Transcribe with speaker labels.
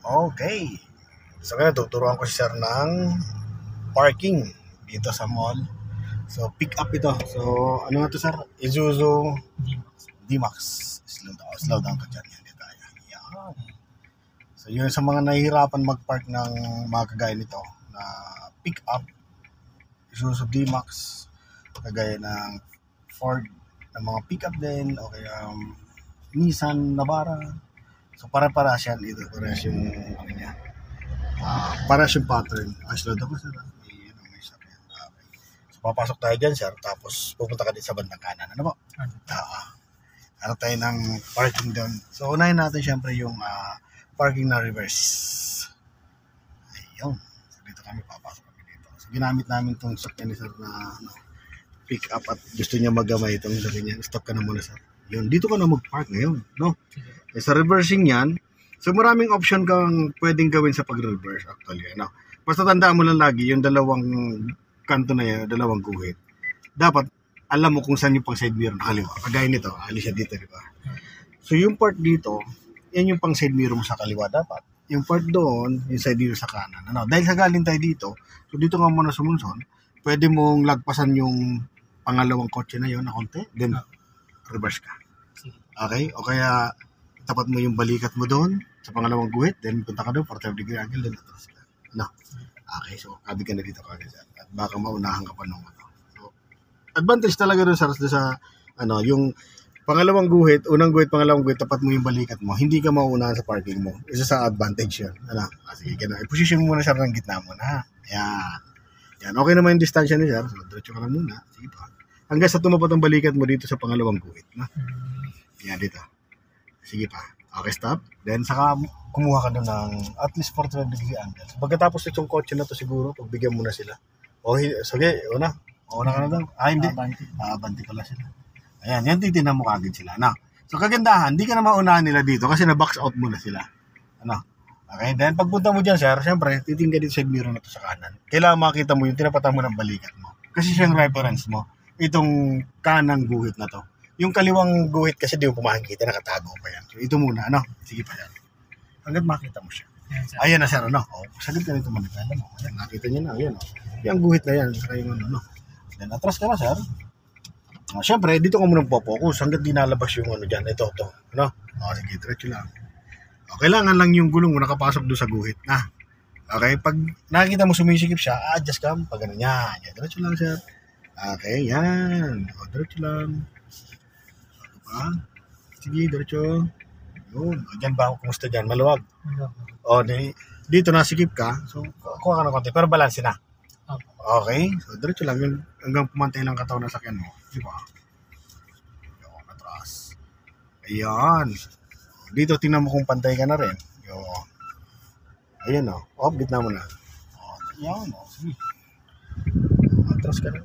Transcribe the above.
Speaker 1: Okay. So ngayon, tuturuan ko si sir ng parking dito sa mall. So pick up ito. So ano nga to sir? Isuzu D-Max. Slow down ka dyan. Hindi tayo. Yan. So yun sa mga nahihirapan mag-park ng mga kagaya nito na pick up Isuzu D-Max, kagaya ng Ford na mga pick up din, o kaya Nissan Navara. So para-paras yan ito. Paras yung ano niya. Paras yung pattern. Slow down ka sir. May sakyan. Okay. So papasok tayo dyan sir. Tapos pupunta ka din sa bandang kanan. Ano po? Ano tayo ng parking doon. So unahin natin syempre yung parking na reverse. Ayun. So dito kami, papasok kami dito. So ginamit namin itong sakyan ni sir na pick up at gusto niya magamay itong sabi niya, stop ka na muna sir. Yun, dito ka na mag-park ngayon, no? Eh, sa reversing yan, so maraming option kang pwedeng gawin sa pag-reverse actually, no? Basta tandaan mo lang lagi yung dalawang kanto na yan, dalawang guhit. Dapat alam mo kung saan yung pang side mirror na kaliwa. Kagaya nito, alis siya dito, di ba? So yung part dito, yan yung pang side mirror mo sa kaliwa dapat. Yung part doon, yung side mirror sa kanan. Ano? Dahil sa galing tayo dito, so dito nga muna sumunson, pwede mong lagpasan yung pangalawang kotse na yon na konti, then reverse ka. Okay? O kaya tapat mo yung balikat mo doon sa pangalawang guhit, then punta ka doon, 45 degree angle, then atras ka. No? Okay, so kabi ka na dito kagad. At baka maunahan ka pa nung ano. So, advantage talaga doon sa ano, yung pangalawang guhit, unang guhit, pangalawang guhit, tapat mo yung balikat mo, hindi ka mauunahan sa parking mo. Isa sa advantage yun. Ano? Sige, gano'n. I-position mo muna siya ng gitna mo na. Yan. Yan. Okay naman yung distansya niya, sir. So, diretso ka lang muna. Sige pa. Hanggang sa tumapat ang balikat mo dito sa pangalawang guhit. Na? Yan, dito. Sige pa. Okay, stop. Then, saka kumuha ka doon ng at least 45 degree angle. Pagkatapos itong kotse na to siguro, pagbigyan mo na sila. Okay, sige, una. Una ka na doon. Hindi. Banti pala sila. Ayan, yan titinan mo kagad sila. Ano? So, kagandahan, hindi ka na maunahan nila dito kasi na-box out mo na sila. Ano? Okay, then pagpunta mo dyan, sir, siyempre, titingin ka dito sa mirror na to sa kanan. Kailangan makita mo yung tinapatan mo ng balikat mo. Kasi siya yung reference mo. Itong kanang guhit na to. Yung kaliwang guhit kasi di mo pumakikita, nakatago pa yan. So, ito muna, ano? Sige pa yan. Hanggat makita mo siya. Ayan na, sir, ano? O, saglit ka nito manita. Ayan, ayan, nakita niyo na, ayan, o. Yung guhit na yan, saka yung ano. Then, atras ka na, sir. Siyempre, dito ka muna po-focus hanggat di nalabas yung ano dyan. Ito. Ano? Sige, diretso lang. Kailangan lang yung gulong mo nakapasok doon sa guhit na. Okay? Pag nakikita mo sumisikip siya, adjust ka. Pag ano niya. Diretso lang, sir. Okay, yan. Diretso lang. Sige, diretso. Yun. Diyan ba ako? Kumusta dyan? Maluwag. Dito nasikip ka. So, kuha ka ng konti. Pero balance na. Okay? So, diretso lang. Yung, hanggang pumantay lang katawan ng sakyan mo. Diba? Yung atras. Ayan. Dito, tingnan mo kung pantay ka na rin. Yung, ayan o. Gitna mo na. Ayan o. Sige. Atras ka na.